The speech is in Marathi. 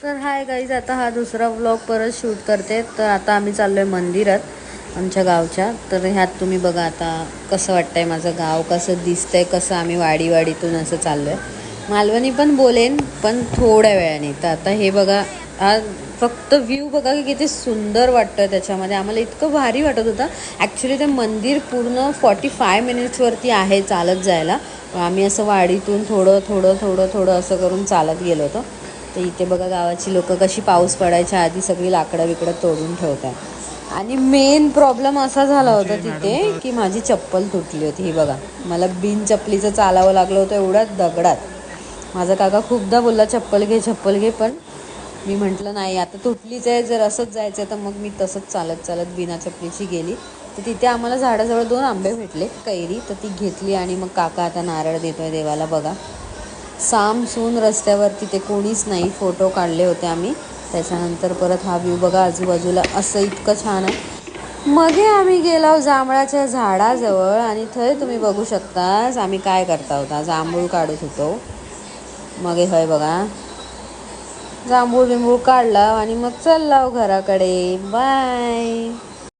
तर हाय गाईज, आता हा दुसरा व्लॉग परत शूट करते. तर आता आम्ही चाललो आहे मंदिरात आमच्या गावच्या. तर ह्यात तुम्ही बघा आता कसं वाटतंय माझं गाव, कसं दिसतंय, कसं आम्ही वाडीतून असं चाललो आहे. मालवणी पण बोलेन पण थोड्या वेळाने. तर आता हे बघा, हा फक्त व्ह्यू बघा की किती सुंदर वाटतं त्याच्यामध्ये. आम्हाला इतकं भारी वाटत होतं. ॲक्च्युली ते मंदिर पूर्ण 45 मिनिट्सवरती आहे चालत जायला. आम्ही असं वाडीतून थोडं थोडं थोडं थोडं असं करून चालत गेलो होतो. तर इथे बघा गावाची लोक कशी पाऊस पडायच्या आधी सगळी लाकडं बिकडं तोडून ठेवतात. आणि मेन प्रॉब्लेम असा झाला होता तिथे की माझी चप्पल तुटली होती. ही बघा, मला बिन चप्पलीचं चालावं लागलं होतं एवढ्या दगडात. माझा काका खूपदा बोलला चप्पल घे, पण मी म्हटलं नाही, आता तुटलीच आहे, जर असंच जायचं आहे तर मग मी तसंच चालत चालत बिना चप्पलीची गेली. तर तिथे आम्हाला झाडाजवळ 2 आंबे भेटले, कैरी. तर ती घेतली आणि मग काका आता नारळ देतोय देवाला. बघा सामसून रस्त्यावर, तिथे कोणीच नाही. फोटो काढले होते आम्ही. त्याच्यानंतर परत हा व्ह्यू बघा आजूबाजूला असं इतकं छान आहे. मग आम्ही गेलो जांभळाच्या झाडाजवळ आणि थंय तुम्ही बघू शकता आम्ही काय करता होता, जांभूळ काढत होतो. मग हय बघा, जांभूळ बिंबूळ काढला आणि मग चाललो घराकडे. बाय.